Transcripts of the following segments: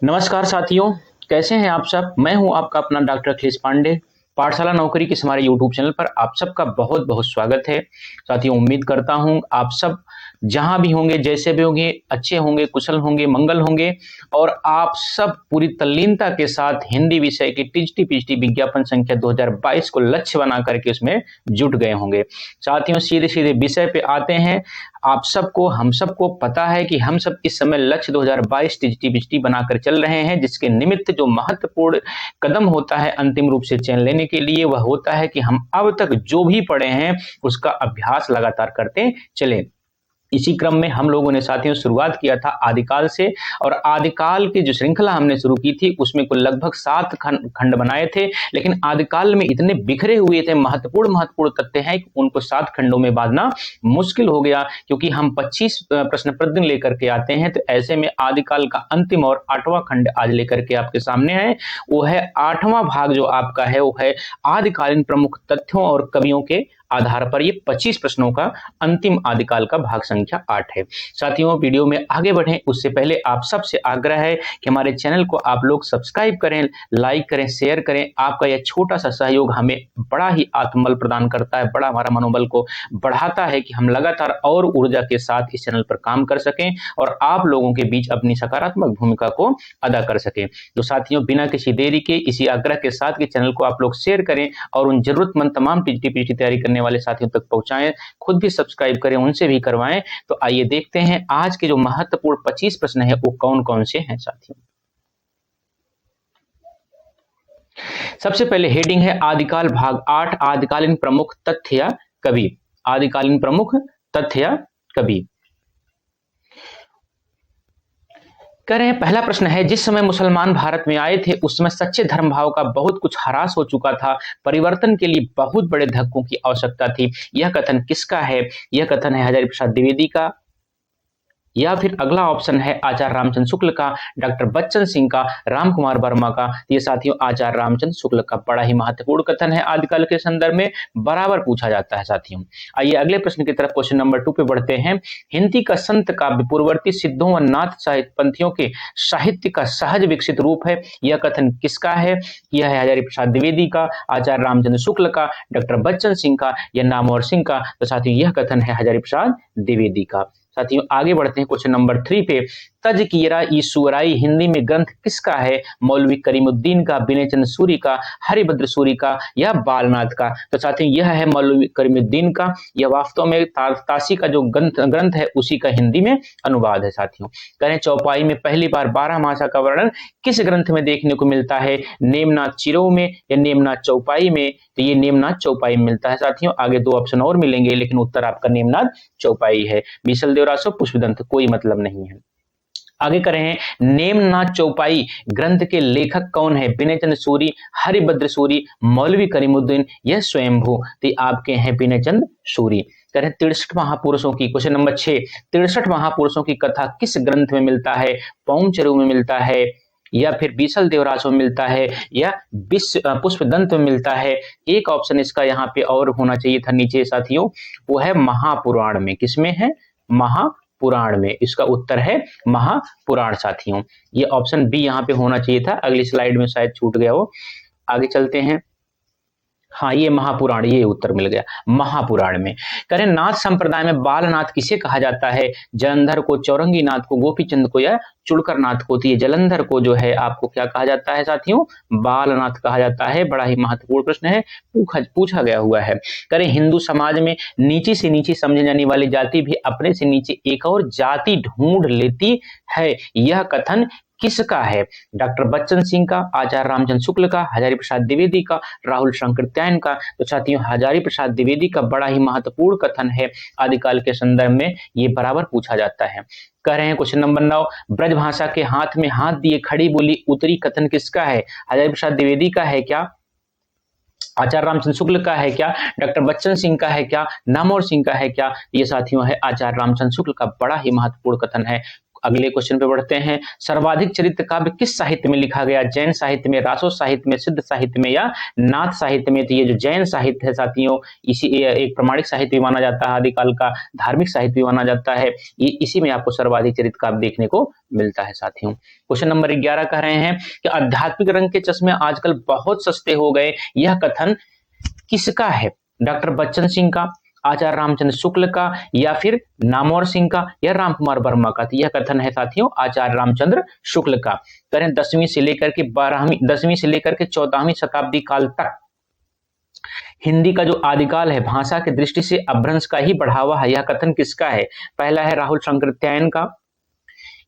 नमस्कार साथियों, कैसे हैं आप सब। मैं हूं आपका अपना डॉक्टर अखिलेश पांडे। पाठशाला नौकरी के इस हमारे यूट्यूब चैनल पर आप सबका बहुत बहुत स्वागत है। साथियों, उम्मीद करता हूं आप सब जहां भी होंगे, जैसे भी होंगे, अच्छे होंगे, कुशल होंगे, मंगल होंगे और आप सब पूरी तल्लीनता के साथ हिंदी विषय की टीजीटी पीजीटी विज्ञापन संख्या 2022 को लक्ष्य बना करके उसमें जुट गए होंगे। साथियों, सीधे सीधे विषय पे आते हैं। आप सबको, हम सबको पता है कि हम सब इस समय लक्ष्य 2022 टीजीटी पीजीटी बनाकर चल रहे हैं, जिसके निमित्त जो महत्वपूर्ण कदम होता है अंतिम रूप से चयन लेने के लिए, वह होता है कि हम अब तक जो भी पढ़े हैं उसका अभ्यास लगातार करते चलें। इसी क्रम में हम लोगों ने साथियों शुरुआत किया था आदिकाल से, और आदिकाल की जो श्रृंखला हमने शुरू की थी उसमें कुल लगभग 7 खंड बनाए थे। लेकिन आदिकाल में इतने बिखरे हुए थे, महत्वपूर्ण तथ्य हैं कि उनको 7 खंडों में बांधना मुश्किल हो गया, क्योंकि हम 25 प्रश्न प्रतिदिन लेकर के आते हैं। तो ऐसे में आदिकाल का अंतिम और 8वां खंड आज लेकर के आपके सामने है। वो है 8वां भाग जो आपका है, वो है आदिकालीन प्रमुख तथ्यों और कवियों के आधार पर। ये 25 प्रश्नों का अंतिम आदिकाल का भाग संख्या 8 है। साथियों, वीडियो में आगे बढ़ें उससे पहले आप सबसे आग्रह है कि हमारे चैनल को आप लोग सब्सक्राइब करें, लाइक करें, शेयर करें। आपका यह छोटा सा सहयोग हमें बड़ा ही आत्मबल प्रदान करता है, बड़ा हमारा मनोबल को बढ़ाता है कि हम लगातार और ऊर्जा के साथ इस चैनल पर काम कर सकें और आप लोगों के बीच अपनी सकारात्मक भूमिका को अदा कर सकें। तो साथियों, बिना किसी देरी के इसी आग्रह के साथ कि चैनल को आप लोग शेयर करें और उन जरूरतमंद तमाम टीजीटी पीजीटी तैयारी करने वाले साथियों तक पहुंचाएं, खुद भी सब्सक्राइब करें, उनसे भी करवाएं। तो आइए देखते हैं आज के जो महत्वपूर्ण 25 प्रश्न है वो कौन कौन से हैं साथियों। सबसे पहले हेडिंग है आदिकाल भाग 8, आदिकालीन प्रमुख तथ्य या कवि। आदिकालीन प्रमुख तथ्य या कवि। कह रहे हैं, पहला प्रश्न है, जिस समय मुसलमान भारत में आए थे उस समय सच्चे धर्म भाव का बहुत कुछ ह्रास हो चुका था, परिवर्तन के लिए बहुत बड़े धक्कों की आवश्यकता थी। यह कथन किसका है? यह कथन है हजारी प्रसाद द्विवेदी का, या फिर अगला ऑप्शन है आचार्य रामचंद्र शुक्ल का, डॉक्टर बच्चन सिंह का, राम कुमार वर्मा का। ये साथियों आचार्य रामचंद्र शुक्ल का बड़ा ही महत्वपूर्ण कथन है, आदिकाल के संदर्भ में बराबर पूछा जाता है साथियों। आइए अगले प्रश्न की तरफ, क्वेश्चन नंबर 2 पे बढ़ते हैं। हिंदी का संत काव्य पूर्ववर्ती सिद्धों व नाथ साहित्य पंथियों के साहित्य का सहज विकसित रूप है। यह कथन किसका है? यह है हजारी प्रसाद द्विवेदी का, आचार्य रामचंद्र शुक्ल का, डॉक्टर बच्चन सिंह का या नामवर सिंह का। तो साथियों यह कथन है हजारी प्रसाद द्विवेदी का। साथियों आगे बढ़ते हैं क्वेश्चन नंबर 3 पे। तज कीरा ईसुवराई हिंदी में ग्रंथ किसका है? मौलवी करीमुद्दीन का, विनय चंद्र सूरी का, हरिभद्र सूरी का या बालनाथ का। तो साथियों यह है मौलवी करीमुद्दीन का। यह वास्तव में तासी का जो ग्रंथ है उसी का हिंदी में अनुवाद है साथियों। करें, चौपाई में पहली बार 12 मासा का वर्णन किस ग्रंथ में देखने को मिलता है? नेमनाथ चिरो में या नेमनाथ चौपाई में? तो ये नेमनाथ चौपाई में मिलता है साथियों। आगे 2 ऑप्शन और मिलेंगे, लेकिन उत्तर आपका नेमनाथ चौपाई है। बीसल देवरासो पुष्पदंत कोई मतलब नहीं है। आगे करें हैं, नेमनाथ चौपाई ग्रंथ के लेखक कौन है? विनय चंद्र सूरी, हरिभद्र सूरी, मौलवी करीमुद्दीन या स्वयंभू? तो आपके हैं विनय चंद्र सूरी। करें 63 महापुरुषों की, क्वेश्चन नंबर 6, 63 महापुरुषों की कथा किस ग्रंथ में मिलता है? पौंचरू में मिलता है या फिर बीसल देवरासो में मिलता है या पुष्पदंत में मिलता है? एक ऑप्शन इसका यहाँ पे और होना चाहिए था नीचे साथियों, वो है महापुराण में। किसमें है? महापुराण में। इसका उत्तर है महापुराण साथियों। ये ऑप्शन बी यहाँ पे होना चाहिए था, अगली स्लाइड में शायद छूट गया हो। आगे चलते हैं। हाँ, ये महापुराण, ये उत्तर मिल गया महापुराण में। करें, नाथ संप्रदाय में बालनाथ किसे कहा जाता है? जलंधर को, चौरंगी नाथ को, गोपीचंद को या चुड़कर नाथ को? तो ये जलंधर को जो है आपको क्या कहा जाता है साथियों? बालनाथ कहा जाता है। बड़ा ही महत्वपूर्ण प्रश्न है, पूछा गया हुआ है। करें, हिंदू समाज में नीची से नीची समझी जाने वाली जाति भी अपने से नीचे एक और जाति ढूंढ लेती है। यह कथन किसका है? डॉक्टर बच्चन सिंह का, आचार्य रामचंद्र शुक्ल का, हजारी प्रसाद द्विवेदी का, राहुल शंकरत्यायन का? तो साथियों हजारी प्रसाद द्विवेदी का बड़ा ही महत्वपूर्ण कथन है, आदिकाल के संदर्भ में ये बराबर पूछा जाता है। कह रहे हैं क्वेश्चन नंबर 9, ब्रजभाषा के हाथ में हाथ दिए खड़ी बोली उतरी कथन किसका है? हजारी प्रसाद द्विवेदी का है क्या? आचार्य रामचंद्र शुक्ल का है क्या? डॉक्टर बच्चन सिंह का है क्या? नामवर सिंह का है क्या? ये साथियों है आचार्य रामचंद्र शुक्ल का बड़ा ही महत्वपूर्ण कथन है। अगले क्वेश्चन पे बढ़ते हैं। सर्वाधिक चरित्र काव्य किस साहित्य में लिखा गया? जैन साहित्य में, रासो साहित्य में, सिद्ध साहित्य में या नाथ साहित्य में? तो ये जो जैन साहित्य है साथियों, इसी एक प्रमाणिक साहित्य भी माना जाता है, आदिकाल का धार्मिक साहित्य भी माना जाता है। ये इसी में आपको सर्वाधिक चरित्र काव्य देखने को मिलता है साथियों। क्वेश्चन नंबर 11 कह रहे हैं कि आध्यात्मिक रंग के चश्मे आजकल बहुत सस्ते हो गए, यह कथन किसका है? डॉक्टर बच्चन सिंह का, आचार्य रामचंद्र शुक्ल का या फिर नामवर सिंह का या रामकुमार वर्मा का? तो यह कथन है साथियों आचार्य रामचंद्र शुक्ल का। करें 10वीं से लेकर के 14वीं शताब्दी काल तक हिंदी का जो आदिकाल है भाषा की दृष्टि से अपभ्रंश का ही बढ़ावा है, यह कथन किसका है? पहला है राहुल शंकरत्यायन का,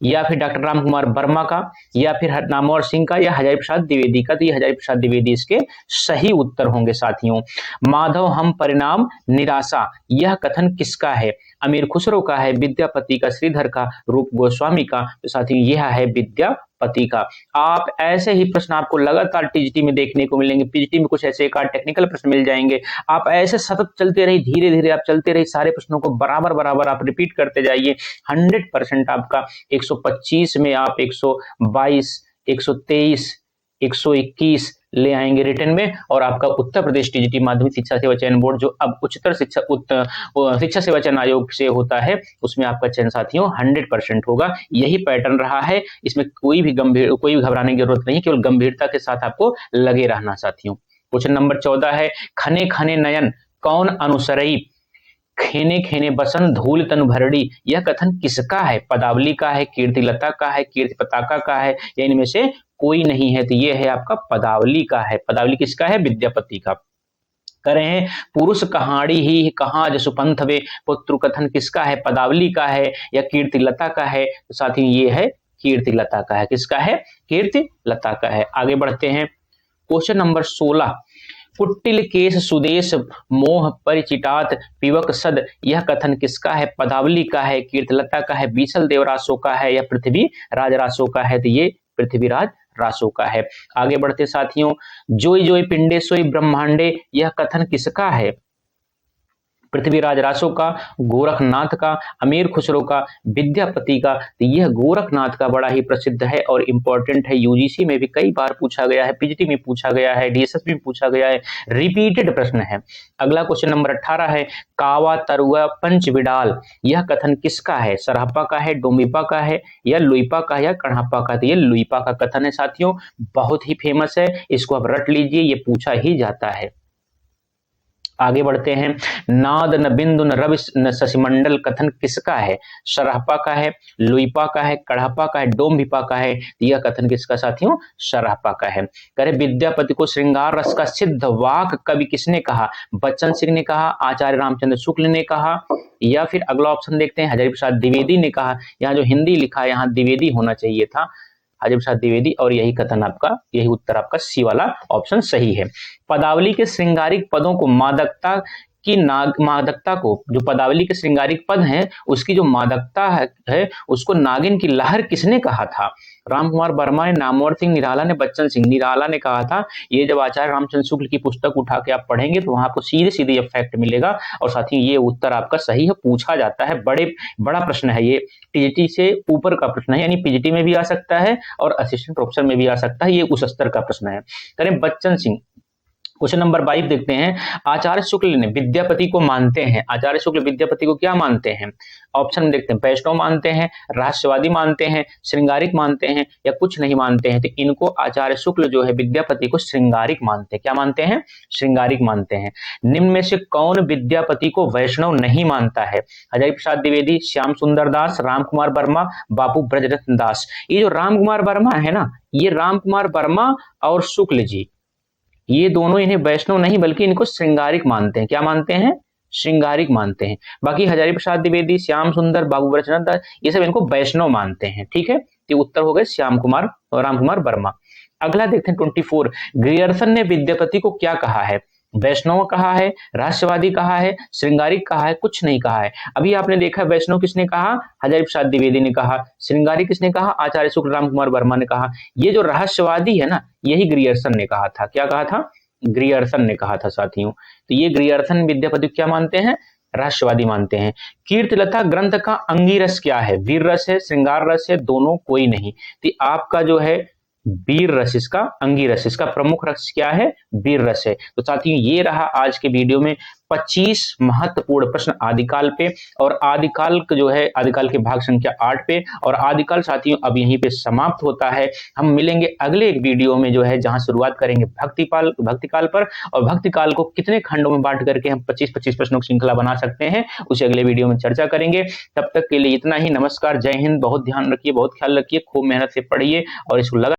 या फिर डॉक्टर रामकुमार वर्मा का, या फिर नामवर सिंह का, या हजारी प्रसाद द्विवेदी का? तो ये हजारी प्रसाद द्विवेदी इसके सही उत्तर होंगे साथियों। माधव हम परिणाम निराशा, यह कथन किसका है? अमीर खुसरो का है, विद्यापति का, श्रीधर का, रूप गोस्वामी का? तो साथियों यह है विद्यापति का। आप ऐसे ही प्रश्न आपको लगातार टीजीटी में देखने को मिलेंगे। पीजीटी में कुछ ऐसे एक आध टेक्निकल प्रश्न मिल जाएंगे। आप ऐसे सतत चलते रहिए, धीरे धीरे आप चलते रहिए, सारे प्रश्नों को बराबर बराबर आप रिपीट करते जाइए। 100% आपका 125 में आप 122, 123, 121 ले आएंगे रिटर्न में, और आपका उत्तर प्रदेश टीजीटी माध्यमिक शिक्षा सेवा चयन बोर्ड जो अब उच्चतर शिक्षा सेवा चयन आयोग से होता है, उसमें आपका चयन साथियों 100% होगा। यही पैटर्न रहा है, इसमें कोई भी घबराने की जरूरत नहीं, केवल गंभीरता के साथ आपको लगे रहना साथियों। क्वेश्चन नंबर 14 है, खने खने नयन कौन अनुसरई, खेने खेने बसंत धूल तनु भरड़ी, यह कथन किसका है? पदावली का है, कीर्तिलता का है, कीर्ति पताका का है, या इनमें से कोई नहीं है? तो ये है आपका पदावली का है। पदावली किसका है? विद्यापति का। कह रहे हैं पुरुष कहाड़ी ही कहाँ जसुपंथ वे, पुत्र कथन किसका है? पदावली का है या कीर्तिलता का है? तो साथियों ये है कीर्तिलता का है। किसका है? कीर्तिलता का है। आगे बढ़ते हैं। क्वेश्चन नंबर 16, कुटिल केश सुदेश मोह परिचिटात पिवक सद, यह कथन किसका है? पदावली का है, कीर्तिलता का है, बीसल देव रासो का है या पृथ्वी राज रासो का है? तो ये पृथ्वीराज रासो का है। आगे बढ़ते साथियों, जोई जोई पिंडे सोई ब्रह्मांडे, यह कथन किसका है? पृथ्वीराज रासो का, गोरखनाथ का, अमीर खुसरो का, विद्यापति का? तो यह गोरखनाथ का बड़ा ही प्रसिद्ध है और इंपॉर्टेंट है। यूजीसी में भी कई बार पूछा गया है, पीजीटी में पूछा गया है, डीएसएसबी में पूछा गया है, रिपीटेड प्रश्न है। अगला क्वेश्चन नंबर 18 है, कावा तरुआ पंच विडाल, यह कथन किसका है? सरहप्पा का है, डोमिपा का है या लुइपा का या कढ़प्पा का? तो ये लुइपा का कथन है साथियों, बहुत ही फेमस है, इसको आप रट लीजिए, ये पूछा ही जाता है। आगे बढ़ते हैं, नाद न बिंदु न रवि न शशिमंडल कथन किसका है? सरहप्पा का है, लुइपा का है, कढ़प्पा का है, डोम्भिपा का है? यह कथन किसका साथियों? सरहप्पा का है। करे विद्यापति को श्रृंगार रस का सिद्ध वाक कवि किसने कहा? बच्चन सिंह ने कहा, आचार्य रामचंद्र शुक्ल ने कहा, या फिर अगला ऑप्शन देखते हैं हजारी प्रसाद द्विवेदी ने कहा। यहाँ जो हिंदी लिखा है यहाँ द्विवेदी होना चाहिए था, हजारी प्रसाद द्विवेदी, और यही कथन आपका, यही उत्तर आपका सी वाला ऑप्शन सही है। पदावली के श्रृंगारिक पदों को मादकता को, जो पदावली के श्रृंगारिक पद हैं उसकी जो मादकता है उसको नागिन की लहर किसने कहा था? रामकुमार वर्मा ने, नामवर सिंह, निराला ने, बच्चन सिंह? निराला ने कहा था। ये जब आचार्य रामचंद्र शुक्ल की पुस्तक उठा के आप पढ़ेंगे तो वहां आपको सीधे सीधे ये फैक्ट मिलेगा। और साथ ही ये उत्तर आपका सही है, पूछा जाता है, बड़ा प्रश्न है ये, टीजीटी से ऊपर का प्रश्न है, यानी पीजीटी में भी आ सकता है और असिस्टेंट प्रोफेसर में भी आ सकता है, ये उस स्तर का प्रश्न है। करें बच्चन सिंह। क्वेश्चन नंबर 22 देखते हैं, आचार्य शुक्ल ने विद्यापति को मानते हैं, आचार्य शुक्ल विद्यापति को क्या मानते हैं? ऑप्शन में देखते हैं, वैष्णव मानते हैं, रहस्यवादी मानते हैं, श्रृंगारिक मानते हैं या कुछ नहीं मानते हैं? तो इनको आचार्य शुक्ल जो है विद्यापति को श्रृंगारिक मानते हैं। क्या मानते हैं? श्रृंगारिक मानते हैं। निम्न में से कौन विद्यापति को वैष्णव नहीं मानता है? हजारी प्रसाद द्विवेदी, श्याम सुंदर दास, रामकुमार वर्मा, बाबू ब्रजरत्न दास? ये जो रामकुमार वर्मा है ना, ये रामकुमार वर्मा और शुक्ल जी, ये दोनों इन्हें वैष्णव नहीं बल्कि इनको श्रृंगारिक मानते हैं। क्या मानते हैं? श्रृंगारिक मानते हैं। बाकी हजारी प्रसाद द्विवेदी, श्याम सुंदर, बाबू ब्रजरत्न दास, ये सब इनको वैष्णव मानते हैं। ठीक है, तो उत्तर हो गए श्याम कुमार और रामकुमार वर्मा। अगला देखते हैं 24, ग्रियर्सन ने विद्यापति को क्या कहा है? वैष्णव कहा है, रहस्यवादी कहा है, श्रृंगारिक कहा है, कुछ नहीं कहा है। अभी आपने देखा वैष्णव किसने कहा? हजारी प्रसाद द्विवेदी ने कहा। श्रृंगारिक किसने कहा? आचार्य शुक्ल रामकुमार वर्मा ने कहा। ये जो रहस्यवादी है ना, यही ग्रियर्सन ने कहा था। क्या कहा था? ग्रियर्सन ने कहा था साथियों। तो ये ग्रियर्सन विद्यापति क्या मानते हैं? रहस्यवादी मानते हैं। कीर्तिलता ग्रंथ का अंगिरस क्या है? वीर रस है, श्रृंगार रस है, दोनों कोई नहीं। तो आपका जो है वीर रस, इसका अंगिरस, इसका प्रमुख रस क्या है? वीर रस है। तो साथियों ये रहा आज के वीडियो में 25 महत्वपूर्ण प्रश्न आदिकाल पे, और आदिकाल जो है आदिकाल के भाग संख्या 8 पे, और आदिकाल साथियों अब यहीं पे समाप्त होता है। हम मिलेंगे अगले एक वीडियो में जो है जहां शुरुआत करेंगे भक्तिकाल पर, और भक्तिकाल को कितने खंडों में बांट करके हम 25-25 प्रश्नों की श्रृंखला बना सकते हैं उसे अगले वीडियो में चर्चा करेंगे। तब तक के लिए इतना ही। नमस्कार, जय हिंद। बहुत ध्यान रखिए, बहुत ख्याल रखिए, खूब मेहनत से पढ़िए और इसको लगा